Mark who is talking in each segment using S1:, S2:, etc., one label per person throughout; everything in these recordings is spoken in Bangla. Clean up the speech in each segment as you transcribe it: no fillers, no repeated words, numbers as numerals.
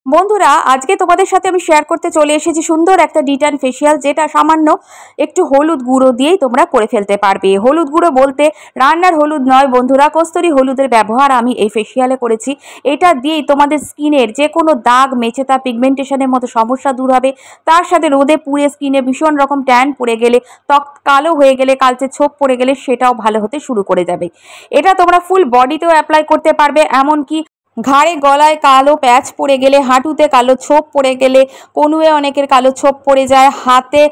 S1: বন্ধুরা আজকে তোমাদের সাথে আমি শেয়ার করতে চলে এসেছি সুন্দর একটা ডিটান ফেসিয়াল, যেটা সামান্য একটু হলুদ গুঁড়ো দিয়েই তোমরা করে ফেলতে পারবে। হলুদ গুঁড়ো বলতে রান্নার হলুদ নয় বন্ধুরা, কস্তুরী হলুদের ব্যবহার আমি এই ফেসিয়ালে করেছি। এটা দিয়েই তোমাদের স্কিনের যে কোনো দাগ, মেচেতা, পিগমেন্টেশনের মতো সমস্যা দূর হবে। তার সাথে রোদে পুড়ে স্কিনে ভীষণ রকম ট্যান পড়ে গেলে, ত্বক কালো হয়ে গেলে, কালচে ছোপ পড়ে গেলে সেটাও ভালো হতে শুরু করে যাবে। এটা তোমরা ফুল বডিতেও অ্যাপ্লাই করতে পারবে, এমনকি ঘাড়ে গলায় কালো প্যাচ পড়ে গেলে, হাঁটুতে কালো ছোপ পড়ে গেলে, কনুয়ে অনেকের কালো ছোপ পড়ে যায়, হাতে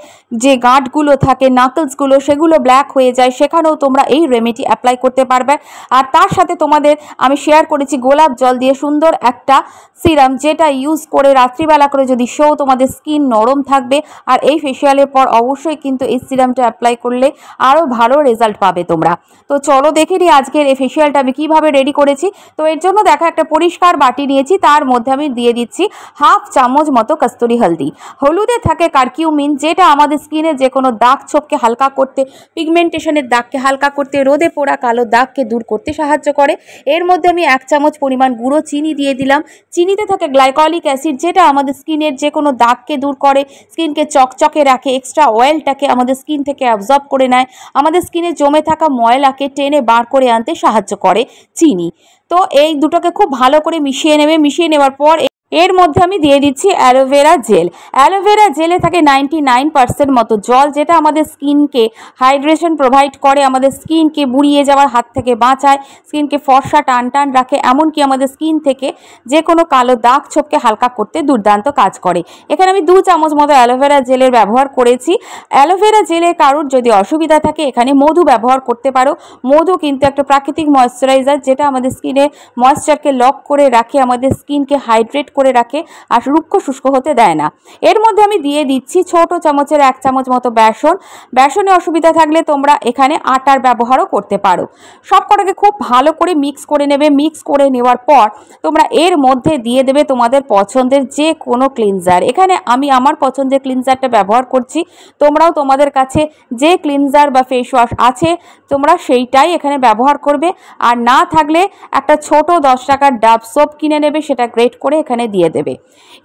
S1: যে গাঁটগুলো থাকে নাকলসগুলো সেগুলো ব্ল্যাক হয়ে যায়, সেখানেও তোমরা এই রেমেডি অ্যাপ্লাই করতে পারবে। আর তার সাথে তোমাদের আমি শেয়ার করেছি গোলাপ জল দিয়ে সুন্দর একটা সিরাম, যেটা ইউজ করে রাত্রিবেলা করে যদি শো, তোমাদের স্কিন নরম থাকবে। আর এই ফেসিয়ালের পর অবশ্যই কিন্তু এই সিরামটা অ্যাপ্লাই করলে আরও ভালো রেজাল্ট পাবে তোমরা। তো চলো দেখে নিই আজকের এই ফেসিয়ালটা আমি কীভাবে রেডি করেছি। তো এর জন্য দেখা একটা পরিষ্কার বাটি নিয়েছি, তার মধ্যে আমি দিয়ে দিচ্ছি হাফ চামচ মতো কস্তুরি হলদি। হলুদে থাকে কারকিউমিন, যেটা আমাদের স্কিনে যে কোনো দাগ ছোপকে হালকা করতে, পিগমেন্টেশনের দাগকে হালকা করতে, রোদে পোড়া কালো দাগকে দূর করতে সাহায্য করে। এর মধ্যে আমি 1 চামচ পরিমাণ গুঁড়ো চিনি দিয়ে দিলাম। চিনিতে থাকে গ্লাইকলিক অ্যাসিড, যেটা আমাদের স্কিনের যে কোনো দাগকে দূর করে, স্কিনকে চকচকে রাখে, এক্সট্রা অয়েলটাকে আমাদের স্কিন থেকে অ্যাবজর্ব করে নেয়, আমাদের স্কিনে জমে থাকা ময়লাকে টেনে বার করে আনতে সাহায্য করে চিনি। তো এই দুটোকে খুব ভালো করে মিশিয়ে নেবে। মিশিয়ে নেওয়ার পর এর মধ্যে আমি দিয়ে দিচ্ছি অ্যালোভেরা জেল। অ্যালোভেরা জেলে থাকে 99% মতো জল, যেটা আমাদের স্কিনকে হাইড্রেশন প্রোভাইড করে, আমাদের স্কিনকে বুড়িয়ে যাওয়ার হাত থেকে বাঁচায়, স্কিনকে ফর্সা টান টান রাখে, এমনকি আমাদের স্কিন থেকে যে কোনো কালো দাগ ছোপকে হালকা করতে দুর্দান্ত কাজ করে। এখানে আমি 2 চামচ মতো অ্যালোভেরা জেলের ব্যবহার করেছি। অ্যালোভেরা জেলে কারোর যদি অসুবিধা থাকে এখানে মধু ব্যবহার করতে পারো। মধু কিন্তু একটা প্রাকৃতিক ময়েশ্চারাইজার, যেটা আমাদের স্কিনে ময়েশ্চারকে লক করে রাখে, আমাদের স্কিনকে হাইড্রেট করে রাখে আর রুক্ষ শুষ্ক হতে দেয় না। এর মধ্যে আমি দিয়ে দিচ্ছি ছোট চামচের 1 চামচ মতো বেসন। বেসনে অসুবিধা থাকলে তোমরা এখানে আটার ব্যবহারও করতে পারো। সব কটাকে খুব ভালো করে মিক্স করে নেবে। মিক্স করে নেওয়ার পর তোমরা এর মধ্যে দিয়ে দেবে তোমাদের পছন্দের যে কোনো ক্লিনজার। এখানে আমি আমার পছন্দের ক্লিনজারটা ব্যবহার করছি, তোমরাও তোমাদের কাছে যে ক্লিনজার বা ফেস ওয়াশ আছে তোমরা সেইটাই এখানে ব্যবহার করবে। আর না থাকলে একটা ছোট 10 টাকার ডাব সোপ কিনে নেবে, সেটা গ্রেট করে এখানে দিয়ে দেবে।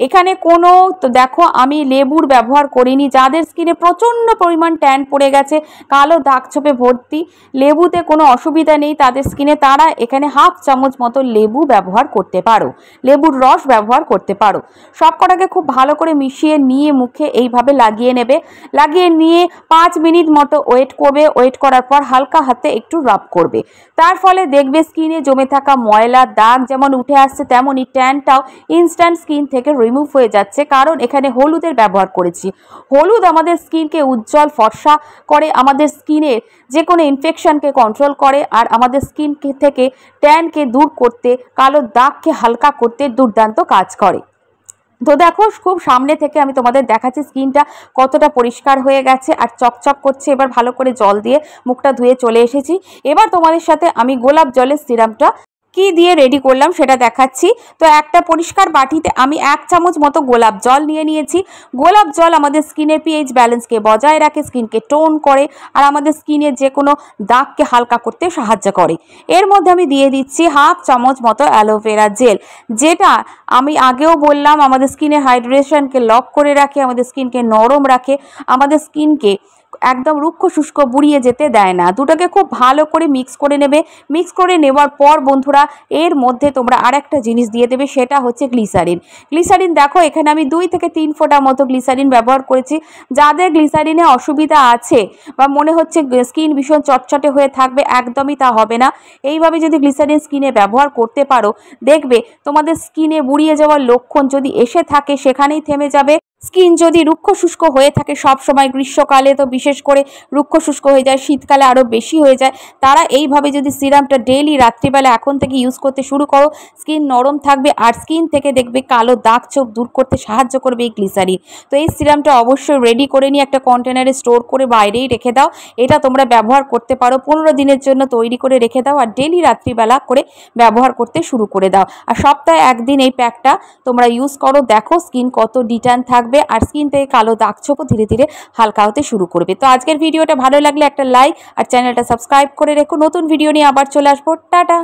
S1: এখানে কোনো তো দেখো আমি লেবুর ব্যবহার করিনি। যাদের স্কিনে প্রচণ্ড পরিমাণ ট্যান পড়ে গেছে, কালো দাগ ছোপে ভর্তি, লেবুতে কোনো অসুবিধা নেই তাদের স্কিনে, তারা এখানে হাফ চামচ মতো লেবু ব্যবহার করতে পারো, লেবুর রস ব্যবহার করতে পারো। সব কটাকে খুব ভালো করে মিশিয়ে নিয়ে মুখে এইভাবে লাগিয়ে নেবে। লাগিয়ে নিয়ে 5 মিনিট মতো ওয়েট করবে। ওয়েট করার পর হালকা হাতে একটু রাব করবে। তার ফলে দেখবে স্কিনে জমে থাকা ময়লা দাগ যেমন উঠে আসছে, তেমনই ট্যানটাও ইনস্ট্যান্ট স্কিন থেকে রিমুভ হয়ে যাচ্ছে, কারণ এখানে হলুদের ব্যবহার করেছি। হলুদ আমাদের স্কিনকে উজ্জ্বল ফর্সা করে, আমাদের স্কিনের যে কোনো ইনফেকশনকে কন্ট্রোল করে, আর আমাদের স্কিন থেকে ট্যানকে দূর করতে, কালো দাগকে হালকা করতে দুর্দান্ত কাজ করে। তো দেখো খুব সামনে থেকে আমি তোমাদের দেখাচ্ছি স্কিনটা কতটা পরিষ্কার হয়ে গেছে আর চকচক করছে। এবার ভালো করে জল দিয়ে মুখটা ধুয়ে চলে এসেছি। এবার তোমাদের সাথে আমি গোলাপ জলের সিরামটা কি দিয়ে রেডি করলাম সেটা দেখাচ্ছি। তো একটা পরিষ্কার বাটিতে আমি 1 চামচ মতো গোলাপ জল নিয়ে নিয়েছি। গোলাপ জল আমাদের স্কিনের পিএইচ ব্যালেন্সকে বজায় রাখে, স্কিনকে টোন করে, আর আমাদের স্কিনের যে কোনো দাগকে হালকা করতে সাহায্য করে। এর মধ্যে আমি দিয়ে দিচ্ছি হাফ চামচ মতো অ্যালোভেরা জেল, যেটা আমি আগেও বললাম আমাদের স্কিনের হাইড্রেশনকে লক করে রাখে, আমাদের স্কিনকে নরম রাখে, আমাদের স্কিনকে একদম রুক্ষ শুষ্ক বুড়িয়ে যেতে দেয় না। দুটোকে খুব ভালো করে মিক্স করে নেবে। মিক্স করে নেওয়ার পর বন্ধুরা এর মধ্যে তোমরা আরেকটা জিনিস দিয়ে দেবে, সেটা হচ্ছে গ্লিসারিন। গ্লিসারিন দেখো এখানে আমি 2 থেকে 3 ফোঁটা মতো গ্লিসারিন ব্যবহার করেছি। যাদের গ্লিসারিনে অসুবিধা আছে বা মনে হচ্ছে স্কিন ভীষণ চটচটে হয়ে থাকবে, একদমই তা হবে না। এইভাবে যদি গ্লিসারিন স্কিনে ব্যবহার করতে পারো, দেখবে তোমাদের স্কিনে বুড়িয়ে যাওয়ার লক্ষণ যদি এসে থাকে সেখানেই থেমে যাবে। স্কিন যদি রুক্ষ শুষ্ক হয়ে থাকে সব সময়, গ্রীষ্মকালে তো বিশেষ করে রুক্ষ শুষ্ক হয়ে যায়, শীতকালে আরও বেশি হয়ে যায়, তারা এইভাবে যদি সিরামটা ডেইলি রাত্রিবেলা এখন থেকে ইউজ করতে শুরু করো, স্কিন নরম থাকবে আর স্কিন থেকে দেখবে কালো দাগ ছোপ দূর করতে সাহায্য করবে এই গ্লিসারিন। তো এই সিরামটা অবশ্যই রেডি করে নিয়ে একটা কন্টেনারে স্টোর করে বাইরেই রেখে দাও। এটা তোমরা ব্যবহার করতে পারো, 15 দিনের জন্য তৈরি করে রেখে দাও আর ডেইলি রাত্রিবেলা করে ব্যবহার করতে শুরু করে দাও। আর সপ্তাহে 1 দিন এই প্যাকটা তোমরা ইউজ করো, দেখো স্কিন কত ডিটান থাকবে আর স্কিন থেকে কালো দাগ ছোপও ধীরে ধীরে হালকা হতে শুরু করবে। তো আজকের ভিডিওটা ভালো লাগলে একটা লাইক আর চ্যানেলটা সাবস্ক্রাইব করে রেখো। নতুন ভিডিও নিয়ে আবার চলে আসবো। টাটা।